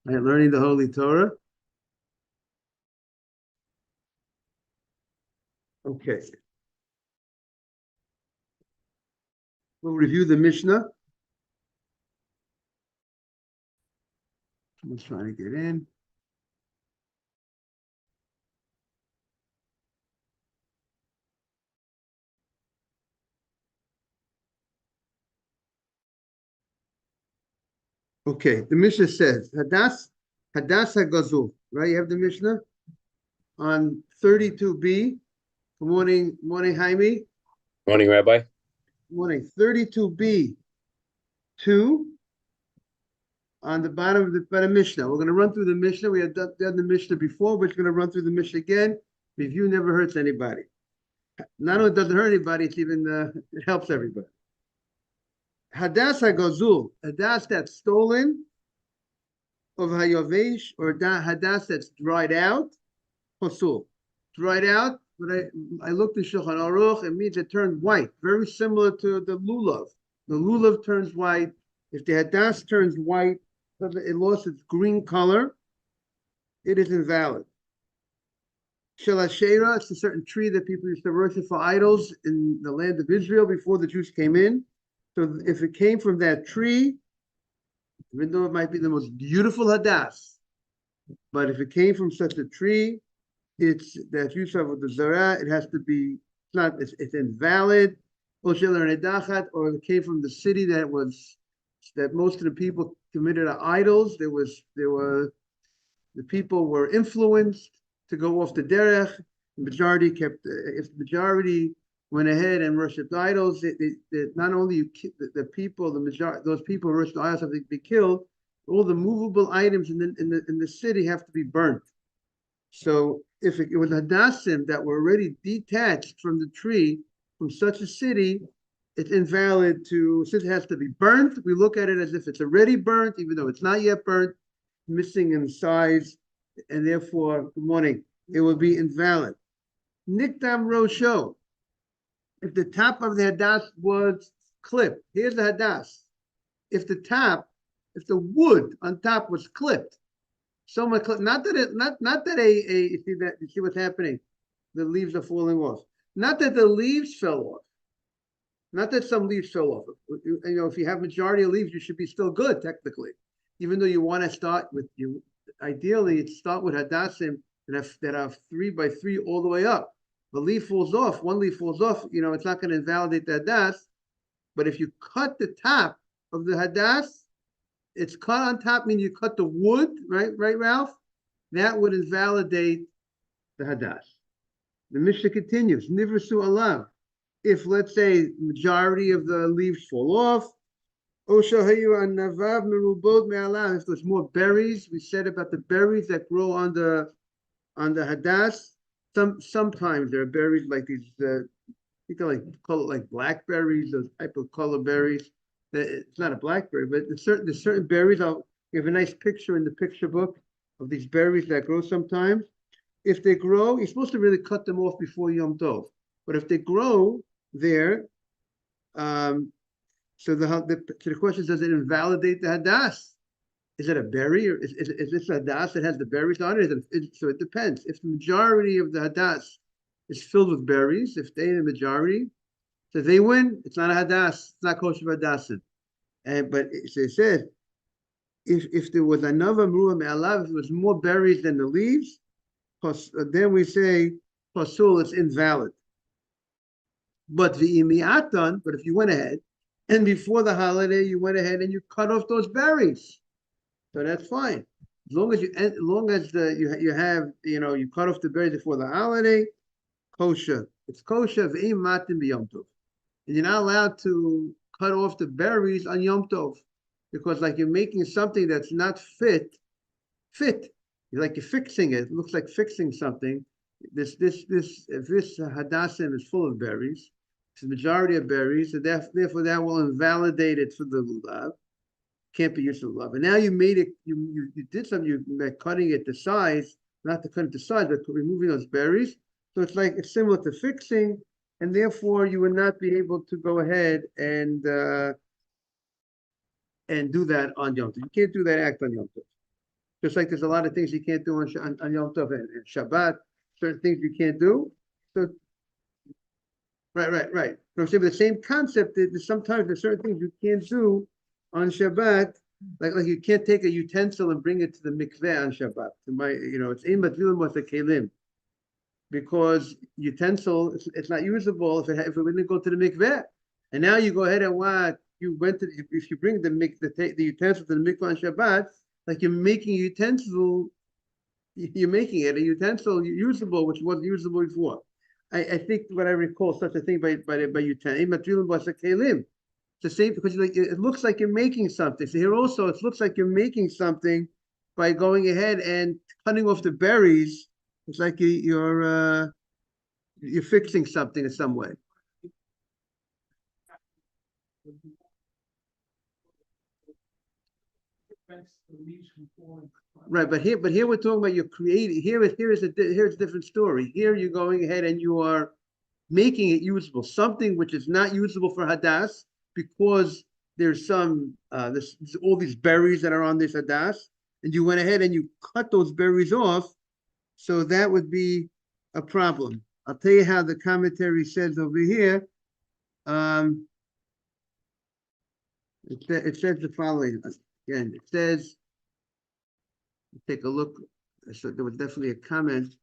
Right, learning the Holy Torah. Okay. We'll review the Mishnah. I'm trying to get in. Okay, the Mishnah says, Hadas HaGazul, right? You have the Mishnah on 32b. Good morning, Jaime. Morning, Rabbi. Morning. 32b, 2 on the bottom of the Mishnah. We're going to run through the Mishnah. We had done the Mishnah before, but we're going to run through the Mishnah again. Review never hurts anybody. Not only doesn't hurt anybody, it's even it helps everybody. Hadas HaGazul, Hadas that's stolen, of Hayovesh, or Hadas that's dried out, Posul. Dried out, but I looked in Shulchan Aruch, it means it turned white, very similar to the lulav. The lulav turns white. If the Hadas turns white, it lost its green color, it is invalid. Shalashera, it's a certain tree that people used to worship for idols in the land of Israel before the Jews came in. So if it came from that tree, even though it might be the most beautiful Hadas, but if it came from such a tree, it's that use of the Zara, it has to be, it's invalid. Or it came from the city that most of the people committed idols. The people were influenced to go off the derech. The majority if the majority went ahead and worshipped idols, not only the people, those people who worshipped idols have to be killed. All the movable items in the city have to be burnt. So if it was hadassim that were already detached from the tree from such a city, it's invalid since it has to be burnt. We look at it as if it's already burnt, even though it's not yet burnt, missing in size, and therefore, good morning, it will be invalid. Nikdam Rosho, if the top of the hadas was clipped, here's the hadas. If the wood on top was clipped, someone clipped, not that you see what's happening, the leaves are falling off. Not that the leaves fell off. Not that some leaves fell off. If you have majority of leaves, you should be still good technically, even though you want to start with you. Ideally, start with hadassim that are 3 by 3 all the way up. The leaf falls off, one leaf falls off, it's not going to invalidate the hadas. But if you cut the top of the hadas, it's cut on top, meaning you cut the wood, right, Ralph? That would invalidate the hadas. The Mishnah continues, Nivrasu alav. If, let's say, majority of the leaves fall off, if there's more berries, we said about the berries that grow on the hadas. Sometimes there are berries like these, you can call it like blackberries, those type of color berries. It's not a blackberry, but there's certain berries. You have a nice picture in the picture book of these berries that grow sometimes. If they grow, you're supposed to really cut them off before Yom Tov. But if they grow there, so the question is, does it invalidate the hadas? Is it a berry, or is this a hadas that has the berries on it? So it depends. If the majority of the hadas is filled with berries, if they the majority, so they win, it's not a hadas, it's not kosher hadasim. But it says, if there was another mruah me'alav, if there was more berries than the leaves, then we say pasul, it's invalid. But but if you went ahead and before the holiday you went ahead and you cut off those berries, so that's fine. As long as you have you cut off the berries before the holiday, kosher. It's kosher v'im matim b'yom tov. And you're not allowed to cut off the berries on Yom Tov because you're making something that's not fit. You're fixing it. It looks like fixing something. If this hadassim is full of berries, it's the majority of berries, so therefore that will invalidate it for the lulav. Can't be used for lulav. And now you made it. You did something. You cutting it to size, not to cut it to size, but removing those berries. So it's similar to fixing, and therefore you would not be able to go ahead and do that on Yom Tov. You can't do that act on Yom Tov. Just like there's a lot of things you can't do on Yom Tov and Shabbat, certain things you can't do. So, right. So I'm saying the same concept that sometimes there's certain things you can't do on Shabbat, like you can't take a utensil and bring it to the mikveh on Shabbat. It's in matvilim with the kelim, because utensil it's not usable if it didn't go to the mikveh. And now you go ahead and what you went to if you bring the utensil to the mikveh on Shabbat, like you're making a utensil a utensil usable, which wasn't usable before. I think what I recall such a thing by utensil. It's the same because it looks like you're making something. So here also it looks like you're making something by going ahead and cutting off the berries. It's like you're fixing something in some way. Right, but here we're talking about you're creating. Here's a different story. Here you're going ahead and you are making it usable. Something which is not usable for hadas because there's there's all these berries that are on this hadas, and you went ahead and you cut those berries off. So that would be a problem. I'll tell you how the commentary says over here. It says the following. Again, it says, take a look. So there was definitely a comment.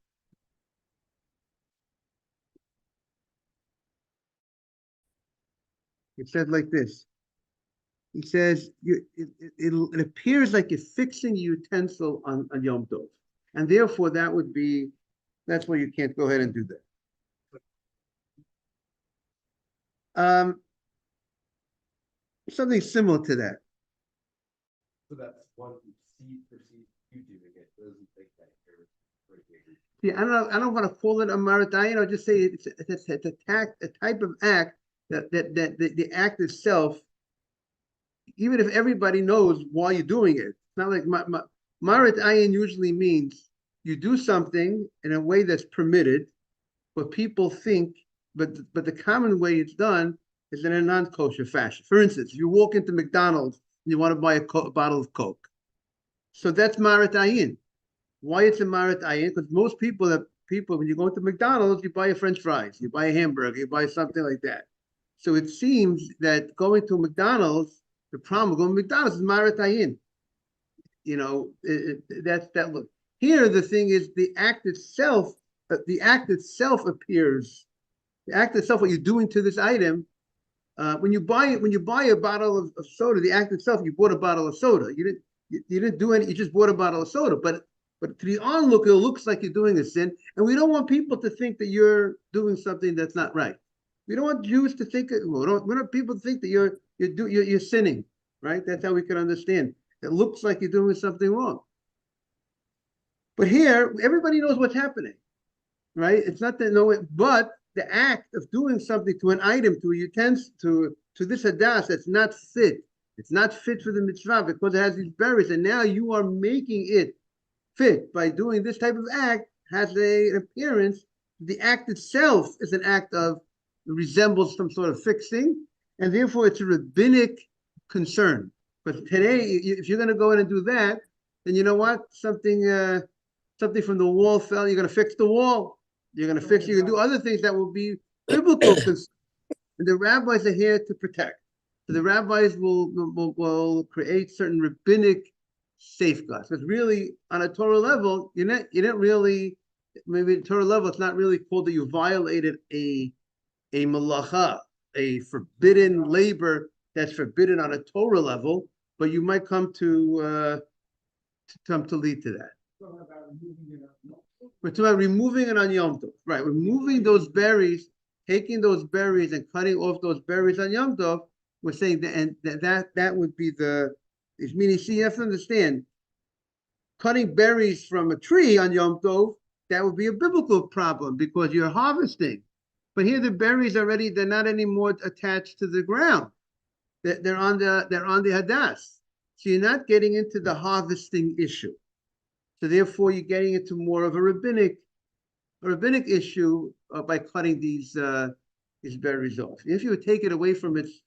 It said like this. He says, it appears like you're fixing a utensil on Yom Tov. And therefore, that's why you can't go ahead and do that. Something similar to that. So that's one seed perceived you doing it. Doesn't think that Yeah, I don't want to call it a maratayin. I'll just say it's a type of act that the act itself, even if everybody knows why you're doing it, it's not like maratayin usually means you do something in a way that's permitted, but people think, but the common way it's done is in a non-kosher fashion. For instance, if you walk into McDonald's and you want to buy a bottle of Coke, so that's maratayin. Why it's a maratayin? Because most people, when you go to McDonald's, you buy a French fries, you buy a hamburger, you buy something like that. So it seems that going to McDonald's, the problem with going to McDonald's is maratayin. That's that look. Here, the thing is the act itself. The act itself appears. The act itself, what you're doing to this item. When you buy a bottle of soda, the act itself, you bought a bottle of soda. You didn't do any. You just bought a bottle of soda, but to the onlooker, it looks like you're doing a sin, and we don't want people to think that you're doing something that's not right. We don't want Jews to think. We don't want people to think that you're sinning, right? That's how we can understand. It looks like you're doing something wrong. But here, everybody knows what's happening, right? It's not that no, but the act of doing something to an item, to a utensil, to this hadas that's not fit. It's not fit for the mitzvah because it has these berries, and now you are making it fit by doing this type of act. Has an appearance. The act itself is an act of resembles some sort of fixing, and therefore it's a rabbinic concern. But today, if you're going to go in and do that, then you know what? Something from the wall fell. You're going to fix the wall. You're going to fix. You can do other things that will be biblical concerns. And the rabbis are here to protect. So the rabbis will create certain rabbinic safeguards. Because really, on a Torah level, you didn't really, maybe at Torah level, it's not really called that you violated a malacha, a forbidden labor that's forbidden on a Torah level, but you might come to lead to that. We're talking about removing it on Yom Tov, right? Removing those berries, taking those berries and cutting off those berries on Yom Tov. We're saying that, and that would be meaning. See, you have to understand, cutting berries from a tree on Yom Tov, that would be a biblical problem because you're harvesting. But here the berries they're not anymore attached to the ground. They're on the hadas. So you're not getting into the harvesting issue. So therefore, you're getting into more of a rabbinic issue by cutting these berries off. If you would take it away from its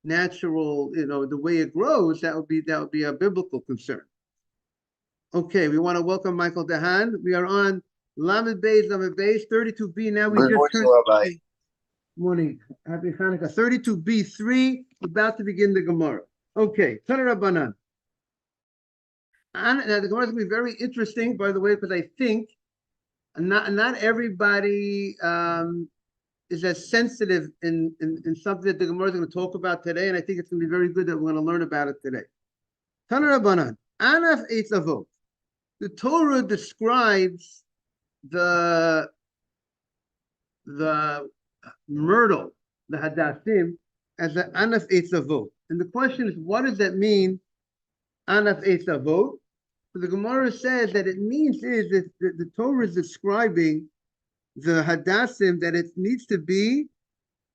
natural, the way it grows, that would be a biblical concern. Okay, we want to welcome Michael Dehan. We are on Lamed Beis, 32B. Now we Good just morning, turned. Rabbi. Morning. Happy Hanukkah. 32B3, about to begin the Gemara. Okay, Tana Rabbanan. Now the Gemara is going to be very interesting, by the way, because I think not everybody is as sensitive in something that the Gemara is going to talk about today, and I think it's going to be very good that we're going to learn about it today. Tana Rabbanan. Anaf Eitz Avot. The Torah describes the myrtle, the hadassim, as an anaf eitz avot. And the question is, what does that mean, anaf eitz avot? So the Gemara says that it means is that the Torah is describing the hadassim that it needs to be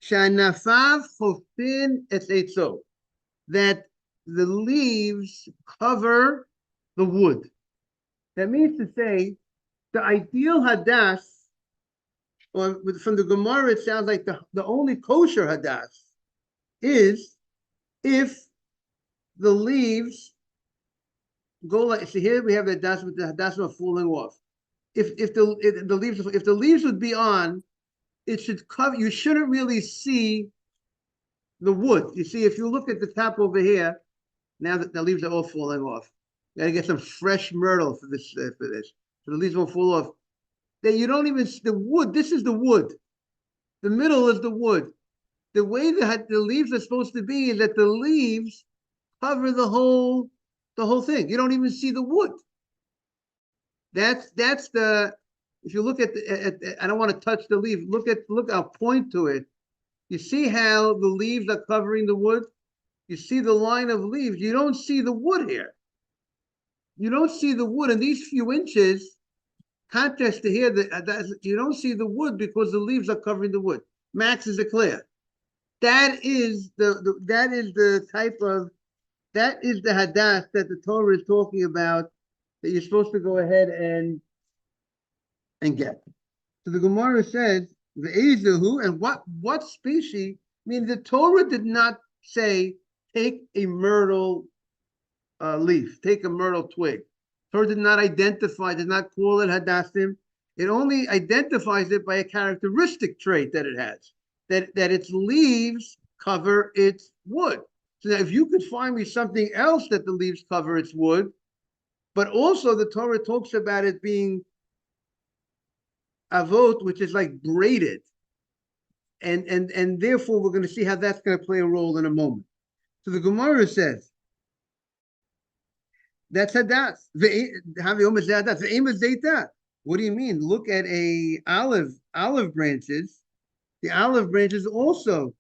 shanafav chofin et eitzo, that the leaves cover the wood. That means to say, the ideal hadas, or from the Gemara, it sounds like the only kosher hadas is if the leaves go like. So here we have the hadas with the hadas falling off. If the leaves would be on, it should cover. You shouldn't really see the wood. You see, if you look at the top over here, now that the leaves are all falling off. You gotta get some fresh myrtle for this. So the leaves won't fall off. That you don't even see the wood. This is the wood. The middle is the wood. The way that the leaves are supposed to be is that the leaves cover the whole thing. You don't even see the wood. That's the. If you look at I don't want to touch the leaf. I'll point to it. You see how the leaves are covering the wood. You see the line of leaves. You don't see the wood here. You don't see the wood in these few inches. Contrast to here, that you don't see the wood because the leaves are covering the wood. Max, is it clear? That is the type of, that is the hadas that the Torah is talking about, that you're supposed to go ahead and get. So the Gemara says the Ezehu, and what species? I mean, the Torah did not say take a myrtle leaf, take a myrtle twig. Torah did not identify, did not call it hadassim. It only identifies it by a characteristic trait that it has, that its leaves cover its wood. So now if you could find me something else that the leaves cover its wood, but also the Torah talks about it being avot, which is like braided. And therefore we're going to see how that's going to play a role in a moment. So the Gemara says, that's hadas. What do you mean? Look at olive branches. The olive branches also,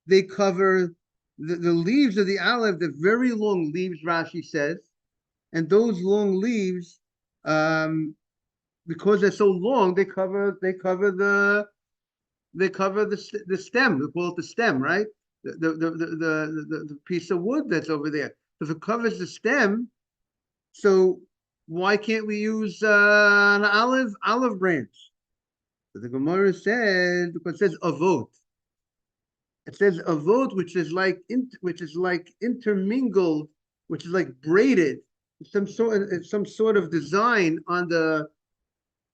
they cover the leaves of the olive, the very long leaves, Rashi says. And those long leaves, because they're so long, they cover the stem. We call it the stem, right? The piece of wood that's over there. If it covers the stem, so why can't we use an olive branch? So the Gemara says, because it says avot. It says avot, which is like intermingled, which is like braided, some sort of design on the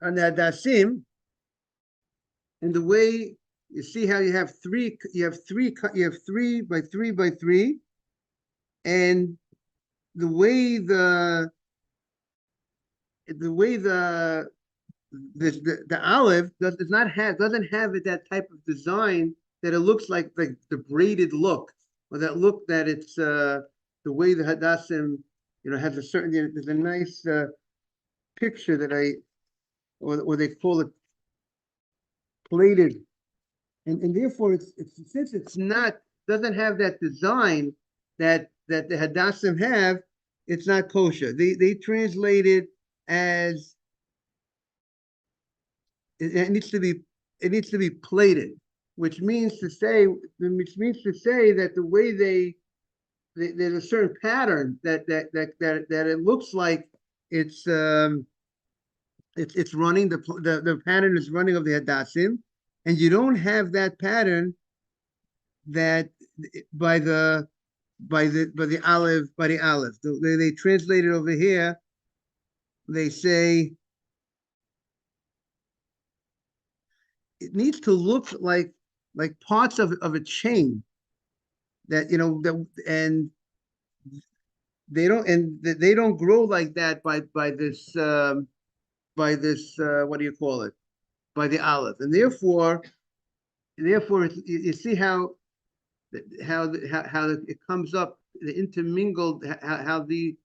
dasim. And the way you see how you have three by three by three, and the way the olive doesn't have that type of design, that it looks like the braided look, or that look that it's the way the hadassim, has a certain, there's a nice picture that or they call it plated, and therefore since it's doesn't have that design that the hadassim have, it's not kosher. They translate it as it needs to be plated, which means to say that the way there's a certain pattern that it looks like it's running, the pattern is running of the hadassim, and you don't have that pattern that by the olive. They translate it over here they say it needs to look like parts of a chain that that and they don't grow like that by this what do you call it, by the olive, and therefore you see how it comes up, the intermingled, how the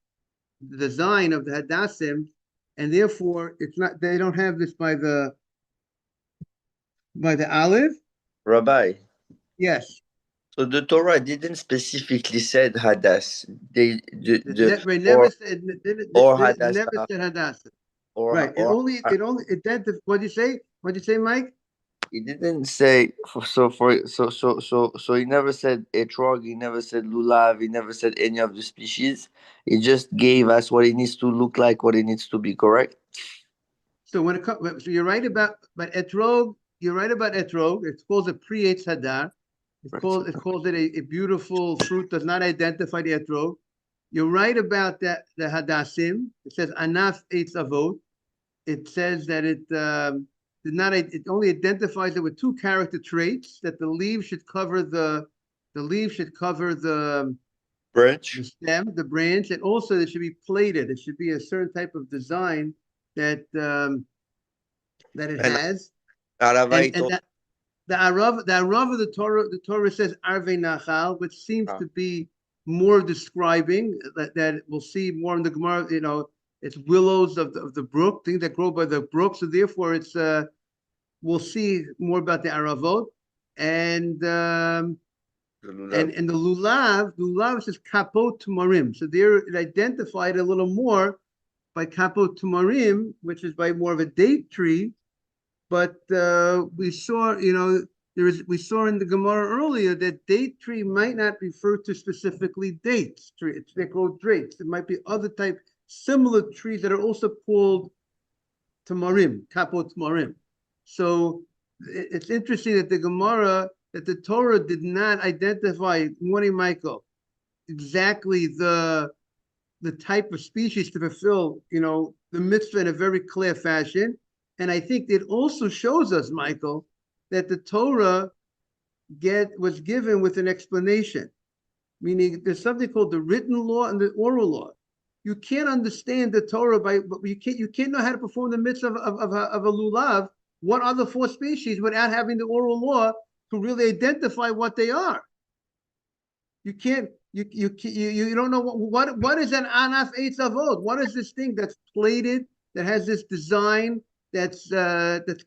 design of the hadassim, and therefore it's not, they don't have this by the olive. Rabbi, Yes, so the Torah didn't specifically said hadas. They never said, or it never hadasa said hadassim. or Right. It only identified. What do you say? What do you say, Mike? he didn't say so he never said etrog, he never said lulav, he never said any of the species. He just gave us what it needs to look like, what it needs to be, correct? So when it comes, so you're right about, but etrog. You're right about etrog. It's called a pre-Eitz hadar. It calls it a beautiful fruit. Does not identify the etrog. You're right about that. The hadassim. It says anaf eitz avot. It says that it did not. It only identifies it with two character traits. That the leaves should cover the leaves should cover the Branch. stem, the branch, and also it should be plated. It should be a certain type of design that that it And has. Aravaito. And that the Arav of the Torah says Arve Nachal, which seems to be more describing that we'll see more in the Gemara. It's willows of the brook, things that grow by the brook. So therefore, it's we'll see more about the Aravot, and and the lulav says kapot tumarim. So there it identified a little more by kapot tumarim, which is by more of a date tree. But we saw, we saw in the Gemara earlier that date tree might not refer to specifically dates. They grow dates. It might be other type similar trees that are also called tamarim, kapot tamarim. So it's interesting that the Torah did not identify, morning Michael, exactly the type of species to fulfill, the mitzvah in a very clear fashion. And I think it also shows us, Michael, that the Torah was given with an explanation, meaning there's something called the written law and the oral law. You can't understand the Torah you can't know how to perform the mitzvah of a lulav, what are the four species, without having the oral law to really identify what they are. You can't. You don't know what is an anaf eitz avot? What is this thing that's plated, that has this design, that's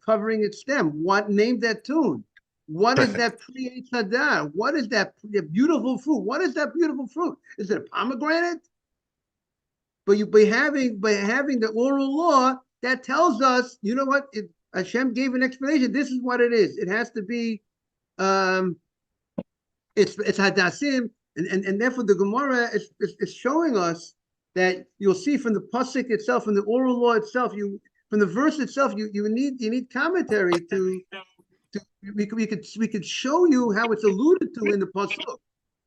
covering its stem? What, name that tune? What is that pre-Eitz hadar? What is that beautiful fruit? What is that beautiful fruit? Is it a pomegranate? But by having the oral law, that tells us, you know what? Hashem gave an explanation. This is what it is. It has to be. It's hadassim, and therefore the Gemara is showing us that you'll see from the pasuk itself, from the oral law itself, from the verse itself, you need commentary to we could show you how it's alluded to in the pasuk.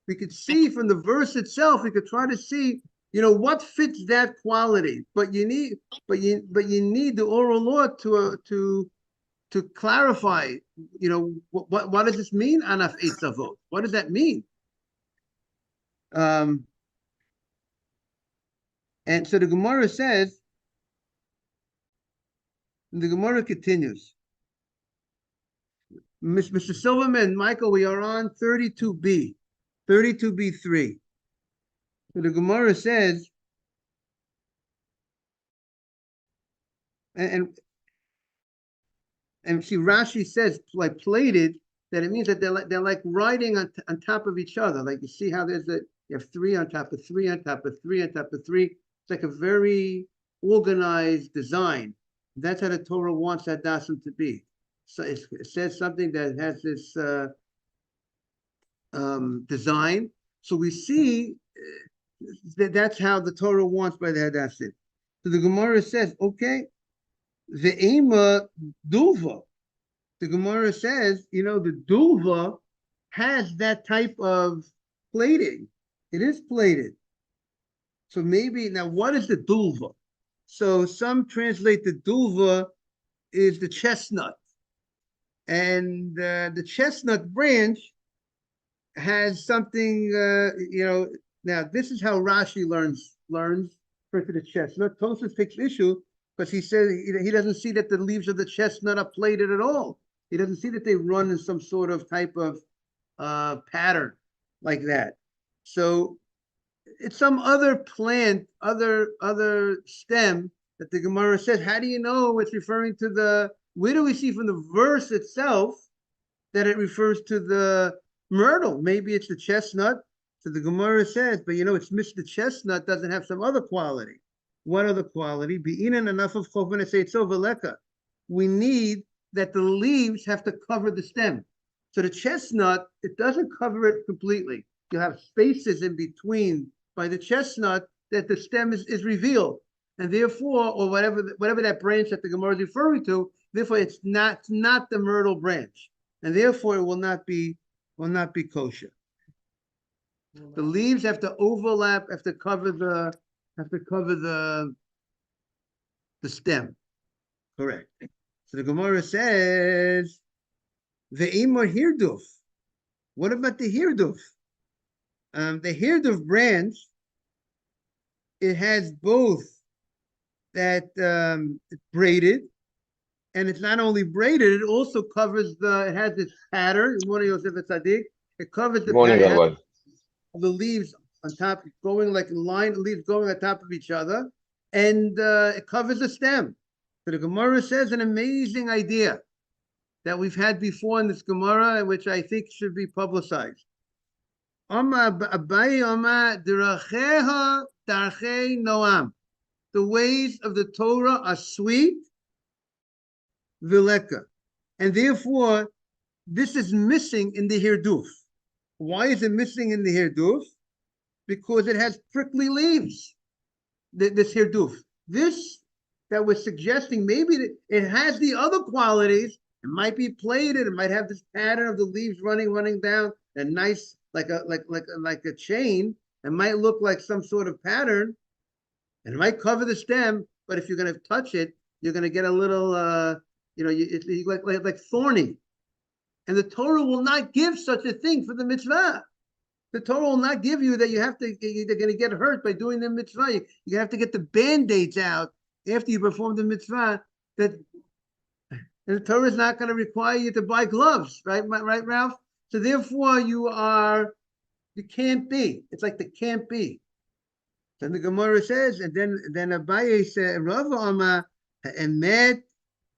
We could see from the verse itself. We could try to see, what fits that quality. But you need the oral law to clarify. What does this mean? Anaf eitz avot. What does that mean? And so the Gemara says. The Gemara continues. Mr. Silverman, Michael, we are on 32b, 32b3. So the Gemara says, and see, Rashi says, like plated, that it means that they're like riding on top of each other. Like you see how you have three on top of three on top of three on top of three. It's like a very organized design. That's how the Torah wants hadassim to be. So it says something that has this design. So we see that's how the Torah wants by the hadassim. So the Gemara says, okay, the ema dulva. The Gemara says, the dulva has that type of plating. It is plated. So maybe, now what is the dulva? So some translate the dulva is the chestnut. And the chestnut branch has something, now this is how Rashi learns for the chestnut. Tosfos takes issue because he says he doesn't see that the leaves of the chestnut are plaited at all. He doesn't see that they run in some sort of type of pattern like that. So it's some other plant, other stem that the Gemara says. How do you know it's referring to the? Where do we see from the verse itself that it refers to the myrtle? Maybe it's the chestnut. So the Gemara says, but it's the chestnut doesn't have some other quality. What other quality? Be'inan enough of chofan say it's veleka. We need that the leaves have to cover the stem. So the chestnut, it doesn't cover it completely. You have spaces in between by the chestnut that the stem is revealed. And therefore, or whatever that branch that the Gemara is referring to, therefore it's not the myrtle branch. And therefore it will not be kosher. The leaves have to overlap, have to cover the stem. Correct. So the Gemara says, Ve'imor hirduf. What about the hirduf? The hirduf branch, it has both that it's braided, and it's not only braided, it also covers it has this pattern. It covers the pattern of the leaves on top, going like a line of leaves going on top of each other, and it covers the stem. So the Gemara says an amazing idea that we've had before in this Gemara, which I think should be publicized. The ways of the Torah are sweet, vileka, and therefore this is missing in the hirduf. Why is it missing in the hirduf? Because it has prickly leaves. This hirduf, this that we're suggesting, maybe it has the other qualities. It might be plaited. It might have this pattern of the leaves running down, a nice like a chain. It might look like some sort of pattern, and it might cover the stem. But if you're going to touch it, you're going to get a little, it's like thorny. And the Torah will not give such a thing for the mitzvah. The Torah will not give you that you're going to get hurt by doing the mitzvah. You have to get the band-aids out after you perform the mitzvah. And the Torah is not going to require you to buy gloves, right, Ralph? So therefore, you can't be. It's like the can't be. Then the Gemara says, and then Abaye said, Rava Amar Emet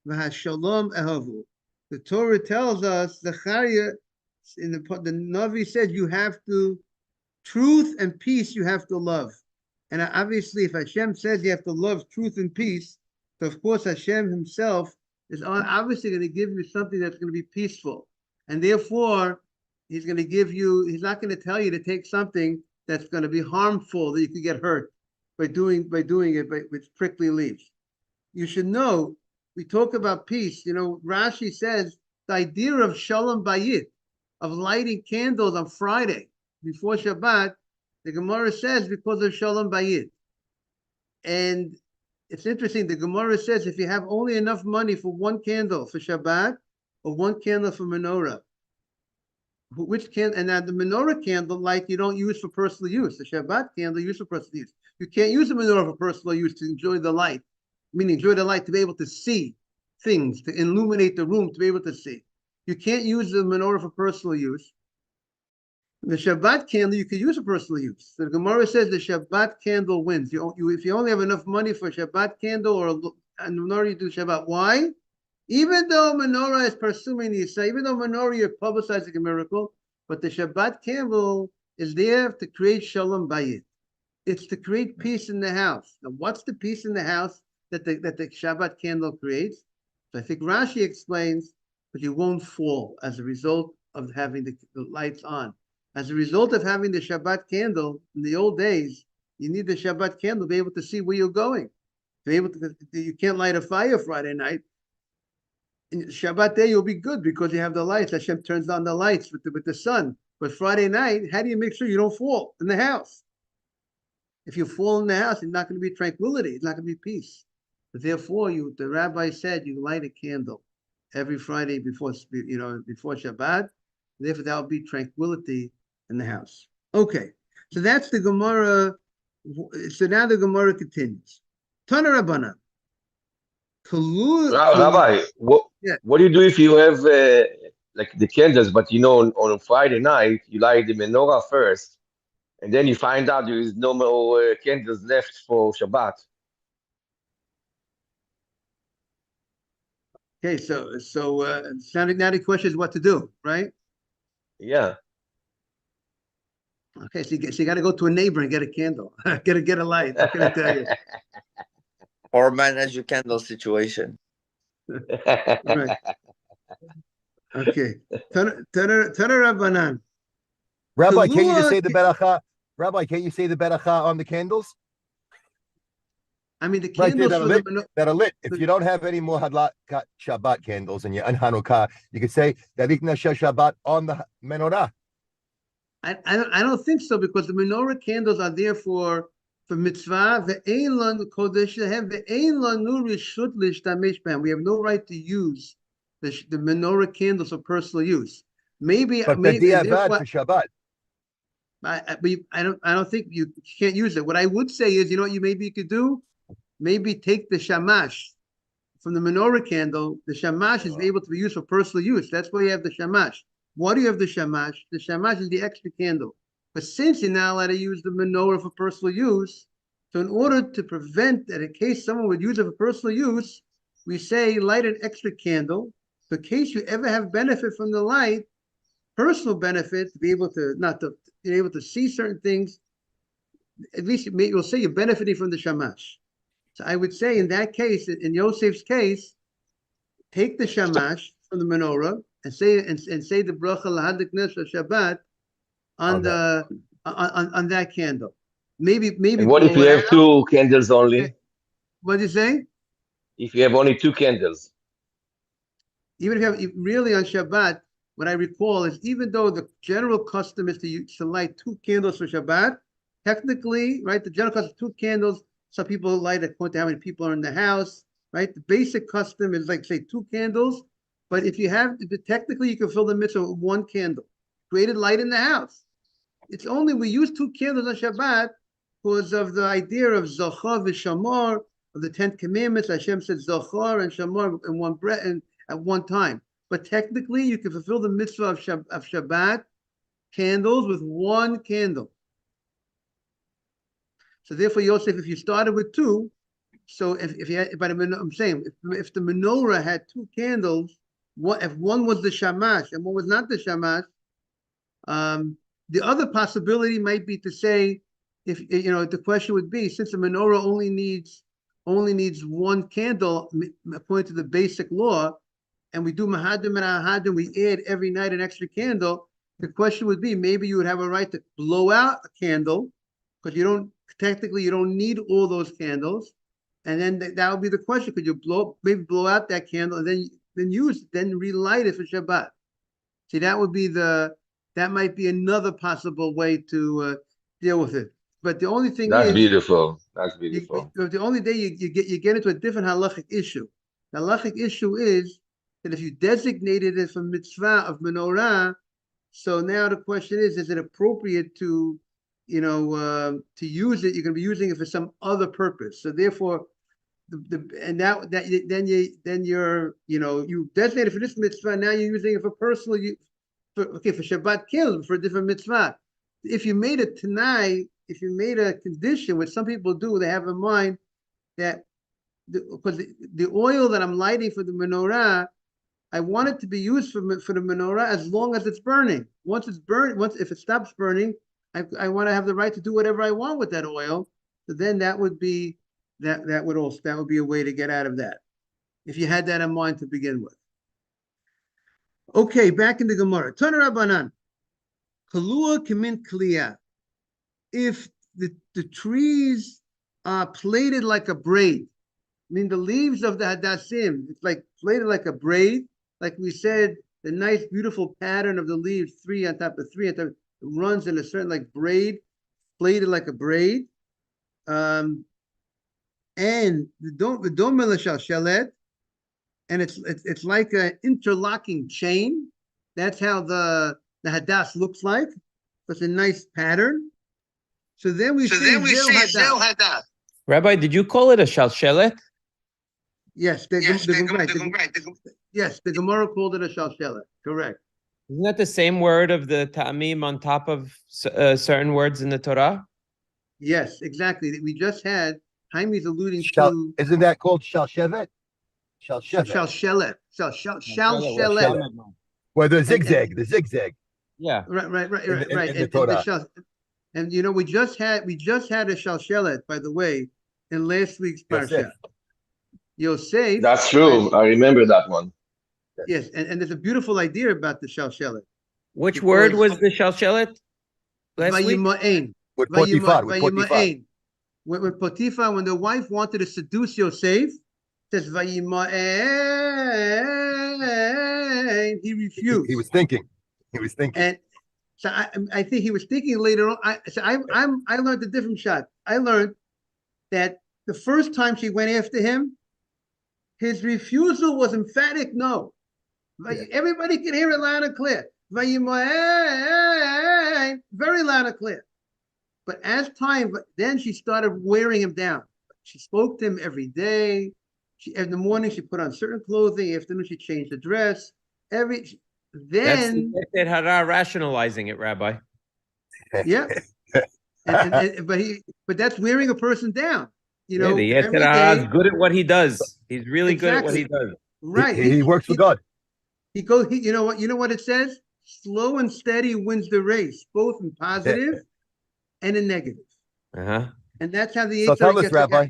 v'Hashalom Ehavu. The Torah tells us, Zechariah, the Navi said, you have to, truth and peace you have to love. And obviously, if Hashem says you have to love truth and peace, so of course Hashem himself is obviously going to give you something that's going to be peaceful. And therefore, he's not going to tell you to take something that's going to be harmful, that you could get hurt by doing it with prickly leaves. You should know, we talk about peace. Rashi says the idea of Shalom Bayit, of lighting candles on Friday before Shabbat, the Gemara says because of Shalom Bayit. And it's interesting, the Gemara says if you have only enough money for one candle for Shabbat or one candle for menorah, and now the menorah candle light you don't use for personal use. The Shabbat candle you use for personal use. You can't use the menorah for personal use to enjoy the light. Meaning enjoy the light to be able to see things, to illuminate the room, to be able to see. You can't use the menorah for personal use. The Shabbat candle you could use for personal use. So the Gemara says the Shabbat candle wins. If you only have enough money for a Shabbat candle or a menorah, you do Shabbat. Why? Even though menorah is pursuing the Yisrael, even though menorah you're publicizing a miracle, but the Shabbat candle is there to create Shalom Bayit. It's to create peace in the house. Now, what's the peace in the house that the Shabbat candle creates? So I think Rashi explains, but you won't fall as a result of having the lights on. As a result of having the Shabbat candle in the old days, you need the Shabbat candle to be able to see where you're going. You can't light a fire Friday night. In Shabbat day, you'll be good because you have the lights. Hashem turns on the lights with the sun. But Friday night, how do you make sure you don't fall in the house? If you fall in the house, it's not going to be tranquility. It's not going to be peace. Therefore, the rabbi said you light a candle every Friday before Shabbat. Therefore, that will be tranquility in the house. Okay, so that's the Gemara. So now the Gemara continues. Tana Rabbana. Rabbi, Yeah. what do you do if you have like the candles, but on Friday night you light the menorah first, and then you find out there is no more candles left for Shabbat? Okay, so now the question is what to do, right? Yeah. Okay, so you got to go to a neighbor and get a candle, get a light. What can I tell you? Or manage your candle situation. Right. Okay. Tana Rabbanan. Rabbi, can't you just Kalua- say the beracha? Rabbi, can't you say the beracha on the candles? I mean, the Right there candles that are lit. If you don't have any more Shabbat candles and Hanukkah, you could say Darik Nasha Shabbat on the menorah. I don't think so, because the menorah candles are there for mitzvah. We have no right to use the menorah candles for personal use. Maybe But maybe b'diavad for Shabbat. I don't think you can't use it. What I would say is, what you could do? Maybe take the shamash from the menorah candle. The shamash is able to be used for personal use. That's why you have the shamash. Why do you have the shamash? The shamash is the extra candle. But since you're not allowed to use the menorah for personal use, so in order to prevent that, in case someone would use it for personal use, we say light an extra candle. So in case you ever have benefit from the light, personal benefit, to be able to see certain things, at least you'll say you're benefiting from the shamash. So I would say in that case, in Yosef's case, take the shamash from the menorah and say the bracha lahadik nesha Shabbat on that candle. Maybe And what if blow you it have out. two candles only? What do you say? If you have only two candles. Even if you have really on Shabbat, what I recall is, even though the general custom is to light two candles for Shabbat, technically, right, the general custom is two candles. Some people light according to how many people are in the house, right? The basic custom is like, say, two candles. But if technically you can fill the mitzvah with one candle, created light in the house. It's only we use two candles on Shabbat because of the idea of Zochar v'Shamar, of the 10 Commandments. Hashem said Zochar and Shamar in one breath and at one time. But technically, you can fulfill the mitzvah of Shabbat candles with one candle. So therefore, Yosef, if you started with two, so if you had, but I'm saying, if the menorah had two candles, if one was the shamash and one was not the shamash, the other possibility might be to say, if the question would be, since the menorah only needs one candle according to the basic law, and we do mahadim and ahadim, we add every night an extra candle. The question would be, maybe you would have a right to blow out a candle, because you don't need all those candles, and then that would be the question: could you blow out that candle and then relight it for Shabbat? See, that might be another possible way to deal with it. But the only thing That's is, beautiful. That's beautiful. the only day you get into a different halachic issue. The halachic issue is that if you designated it for mitzvah of menorah, so now the question is it appropriate to use it? You're going to be using it for some other purpose. So therefore, you designated for this mitzvah. Now you're using it for personal use. For Shabbat kill for a different mitzvah. If you made a tanai, if you made a condition, which some people do, they have in mind that because the oil that I'm lighting for the menorah, I want it to be used for the menorah as long as it's burning. Once if it stops burning, I want to have the right to do whatever I want with that oil. So then that would be a way to get out of that, if you had that in mind to begin with. Okay, back in the Gemara. Tana Rabbanan. Kalua kimin kliya. If the trees are plaited like a braid, I mean the leaves of the hadassim, it's like plaited like a braid, like we said, the nice beautiful pattern of the leaves, three on top of three on top, runs in a certain like braid, plaited like a braid. And the dome shalshelet, and it's like an interlocking chain. That's how the hadass looks like. It's a nice pattern. So then we say Zel hadass. Rabbi, did you call it a shalshelet? Yes, the Gemara called it a shalshelet. Correct. Isn't that the same word of the ta'amim on top of certain words in the Torah? Yes, exactly. We just had Jaime's alluding to. Isn't that called shalshevet? Shalshelet. Shalshelet. Where the zigzag. Yeah. Right. In the Torah. And you know, we just had a shalshelet, by the way, in last week's parsha. Yosef. That's true. I remember that one. Yes, and there's a beautiful idea about the shalshelet. Which word was the shalshelet last week? With Potiphar. With Potiphar, when the wife wanted to seduce Yosef, says Vayima'en, he refused. He was thinking. And so I think he was thinking later on. I learned a different shot. I learned that the first time she went after him, his refusal was emphatic no. Yeah. Everybody can hear it loud and clear. Very loud and clear. But as time, then she started wearing him down. She spoke to him every day. In the morning, she put on certain clothing. Afternoon, she changed the dress. That's the Hara rationalizing it, Rabbi. Yeah. But that's wearing a person down. You know, the Yetzirah is good at what he does. He's really good at what he does. Right. He works for God. You know what it says? Slow and steady wins the race, both in positive and in negative. Uh-huh. And that's how the So tell us, Rabbi.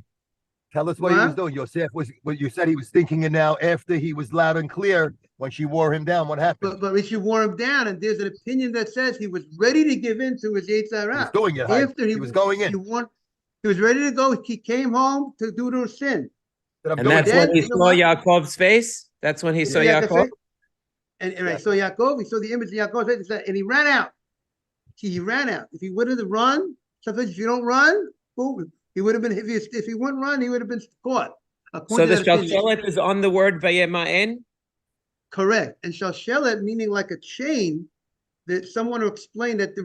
Tell us what he was doing. Yosef was what you said he was thinking, and now after he was loud and clear when she wore him down, what happened? But when she wore him down, and there's an opinion that says he was ready to give in to his Yetzirah. He was doing it. After he was going in. He was ready to go. He came home to do their sin. And that's when he saw Yaakov's face? That's when he saw Yaakov? And right, so Yaakov, he saw the image of Yaakov, and he ran out. He ran out. If he wouldn't have run, sometimes if you don't run, boom, he would have been, if he wouldn't run, he would have been caught. So the shalshelet is on the word vayema'en? Correct. And shalshelet, meaning like a chain, that someone will explain that the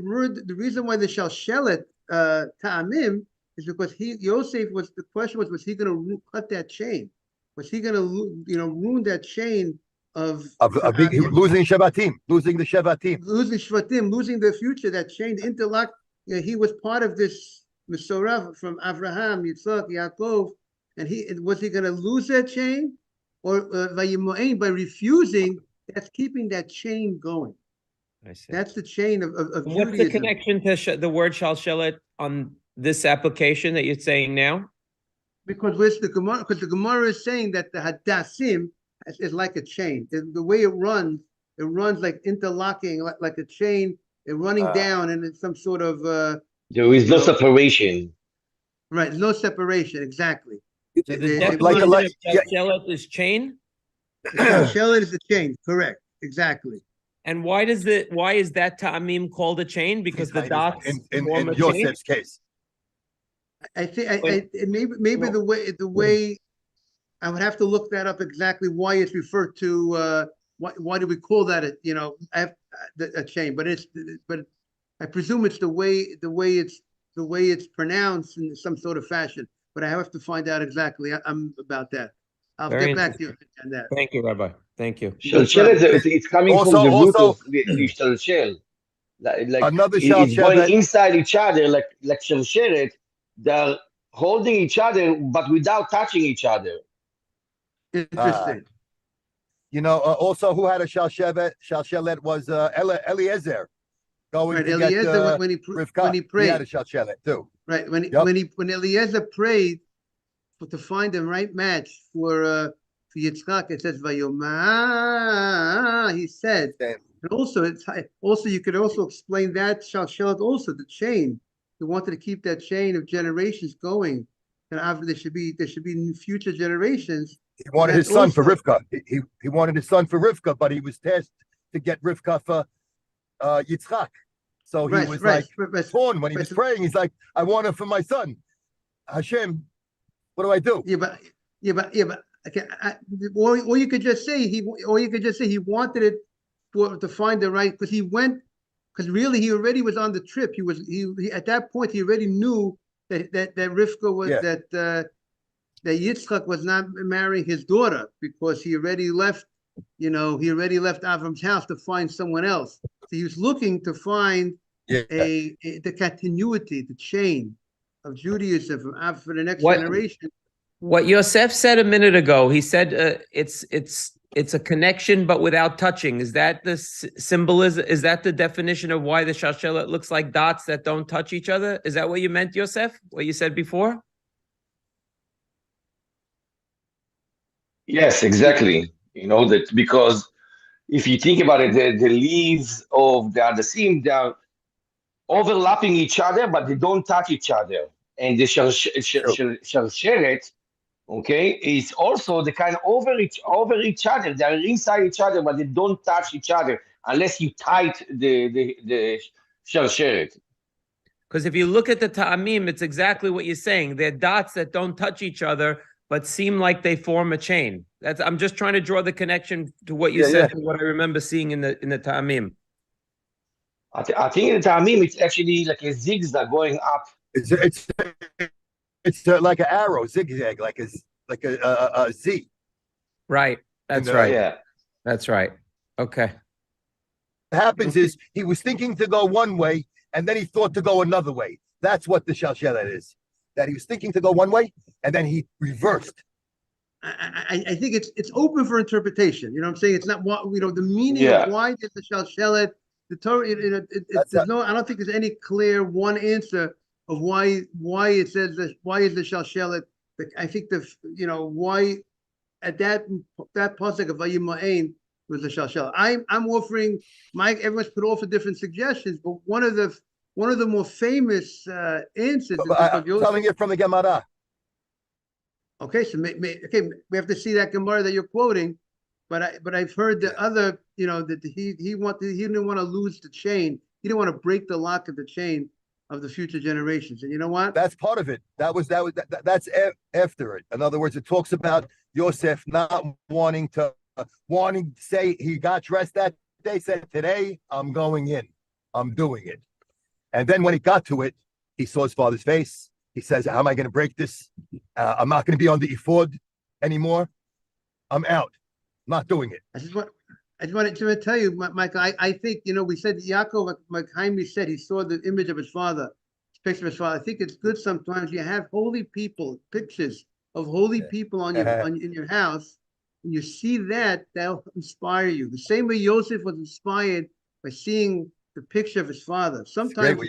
reason why the shalshelet ta'amim is because Yosef the question was he going to cut that chain? Was he going to, ruin that chain of losing Shavatim, losing the Shavatim, losing the future, that chain, the interlock? He was part of this Mesorah from Abraham, Yitzhak, Yaakov, and was he going to lose that chain? Or by refusing, that's keeping that chain going. I see. That's the chain of what's Judaism. The connection to the word shalshelet on this application that you're saying now? Because the Gemara is saying that the hadassim is like a chain. The way it runs like interlocking, like a chain, and running down, and it's some sort of there is no separation. Right, no separation, exactly. So the definition of shalshelet is chain? Shalshelet is a chain, correct, exactly. And why is that ta'amim called a chain? Because the dots in Yosef's case. I think maybe the way I would have to look that up exactly why it's referred to. Why do we call that a chain? But I presume it's the way it's pronounced in some sort of fashion. But I have to find out exactly. I'm about that. I'll get back to you on that. Thank you, Rabbi. Thank you. It's coming from the root of shalshel. Like another it's going inside each other, like shalshelet. They're holding each other, but without touching each other. Interesting. Also, who had a shalshelet was Eliezer. Going to Eliezer, get when he prayed, he had a shalshelet too. Right, when Eliezer prayed to find the right match for Yitzchak, it says Vayomah. He said, and also you could also explain that shalshelet also the chain. He wanted to keep that chain of generations going, and there should be future generations. He wanted his son for Rivka. He wanted his son for Rivka, but he was tasked to get Rivka for Yitzchak. So he was torn when he was praying. He's like, I want her for my son. Hashem, what do I do? Yeah, but okay, or you could just say he wanted it to find the right, because because really he already was on the trip. He at that point he already knew that Rivka was that Yitzchak was not marrying his daughter, because he already left Avram's house to find someone else. So he was looking to find the continuity, the chain of Judaism for the next generation. What Yosef said a minute ago, he said it's a connection but without touching. Is that the symbolism? Is that the definition of why the shalshelet looks like dots that don't touch each other? Is that what you meant, Yosef? What you said before? Yes, exactly. You know that because if you think about it, the leaves of the seam, they are overlapping each other, but they don't touch each other. And the shalsheret, okay, is also the kind of over each other. They are inside each other, but they don't touch each other unless you tight the shalsheret. Because if you look at the ta'amim, it's exactly what you're saying. They're dots that don't touch each other, but seem like they form a chain. I'm just trying to draw the connection to what you said, to what I remember seeing in the ta'amim. I think in the ta'amim, it's actually like a zigzag going up. It's like an arrow, zigzag, like a Z. Right. That's right. Yeah. That's right. Okay. What happens is he was thinking to go one way, and then he thought to go another way. That's what the shalshelet is. That he was thinking to go one way, and then he reversed. I think it's open for interpretation. You know what I'm saying? It's not what the meaning of why did the shalshelet, the Torah. I don't think there's any clear one answer of why it says that, why is the shalshelet. I think why at that pasuk of Vayima'ain was the shalshelet. I'm offering everyone's put off for different suggestions, but one of the more famous answers. I'm telling you from the Gemara. Okay, so we have to see that Gemara that you're quoting, but I've heard the other, that he didn't want to lose the chain. He didn't want to break the lock of the chain of the future generations. And you know what? That's part of it. That's after it. In other words, it talks about Yosef not wanting to say he got dressed that day, said, today I'm going in, I'm doing it. And then when he got to it, he saw his father's face. He says, how am I going to break this? I'm not going to be on the ephod anymore. I'm out. I'm not doing it. I just wanted to tell you, Michael, I think, we said Yaakov, like Jaime said, he saw the image of his father, picture of his father. I think it's good sometimes you have holy people, pictures of holy people in your house. When you see that'll inspire you. The same way Yosef was inspired by seeing the picture of his father. Sometimes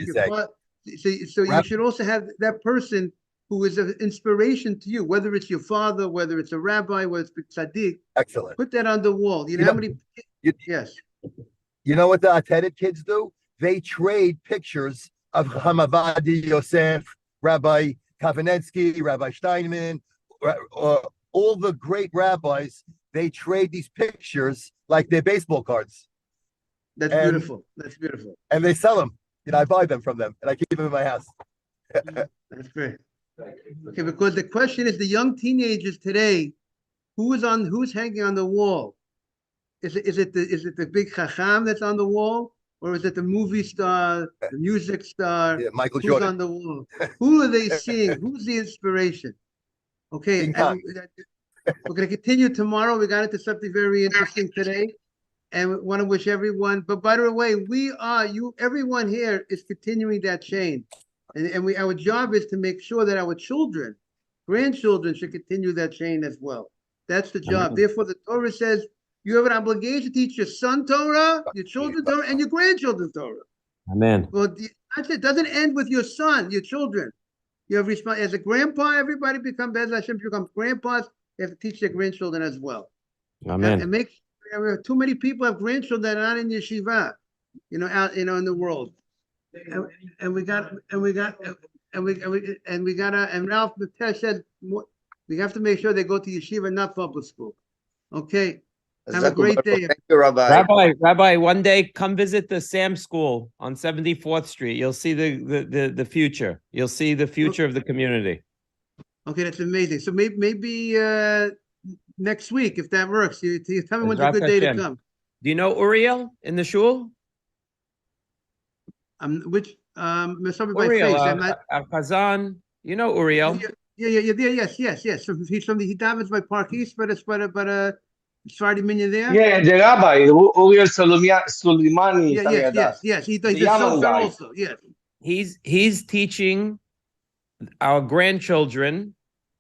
so you should also have that person who is an inspiration to you, whether it's your father, whether it's a rabbi, whether it's a tzaddik. Excellent. Put that on the wall. You know how many? Yes. You know what the Atedet kids do? They trade pictures of Hamavadi Yosef, Rabbi Kavanetsky, Rabbi Steinman, all the great rabbis. They trade these pictures like they're baseball cards. That's beautiful. That's beautiful. And they sell them. I buy them from them, and I keep them in my house. That's great. Okay, because the question is, the young teenagers today, who's hanging on the wall? Is it the big chacham that's on the wall, or is it the movie star, the music star? Yeah, Michael Who's Jordan on the wall? Who are they seeing? Who's the inspiration? Okay, and we're going to continue tomorrow. We got into something very interesting today. And we want to wish everyone, but by the way, everyone here is continuing that chain. And our job is to make sure that our children, grandchildren should continue that chain as well. That's the job. Therefore, the Torah says you have an obligation to teach your son Torah, your children Torah, and your grandchildren Torah. Amen. Well, it doesn't end with your son, your children. You have as a grandpa, everybody becomes grandpas. They have to teach their grandchildren as well. Amen. And make too many people have grandchildren that are not in yeshiva, out in the world, and Ralph Matesh said we have to make sure they go to yeshiva, not public school. Okay, have a great day. Thank you, Rabbi. Rabbi, one day come visit the Sam School on 74th Street. You'll see the future. You'll see the future of the community. Okay, that's amazing. So maybe next week, if that works, you tell me when's a Bezrat good day to Hashem. come. Do you know Uriel in the shul? Let's start with my Uriel, face. I'm not. our Kazan. You know Uriel. Yes. So he's from he davens by Park East, but it's it's Friday Minyan there. Yeah, the rabbi, Uriel Soleimani, something like that. Yes. He The does Yaman sofer guy. also. Yes. He's teaching our grandchildren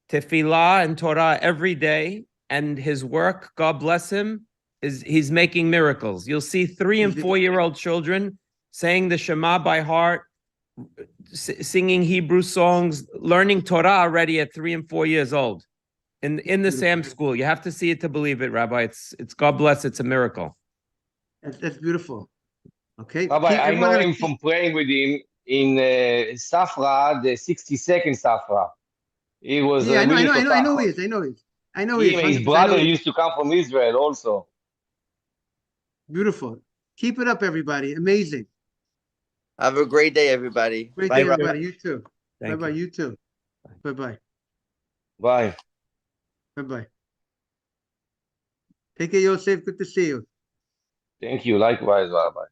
tefillah and Torah every day, and his work, God bless him, is he's making miracles. You'll see 3 and 4-year-old children saying the Shema by heart, singing Hebrew songs, learning Torah already at 3 and 4 years old in the Sam school. You have to see it to believe it, Rabbi. It's God bless. It's a miracle. That's beautiful. Okay. Rabbi, I Everyone know gotta him from praying with him in Safra, the 62nd Safra. He was Yeah, really I know totach. he is. I know he is. His 100%. brother used to come from Israel also. Beautiful. Keep it up, everybody. Amazing. Have a great day, everybody. Great Bye, day, Rabbi. everybody. You too. Thank Bye-bye. you. You too. Bye-bye. Bye. Bye-bye. Take care, Yosef. Good to see you. Thank you. Likewise, Rabbi.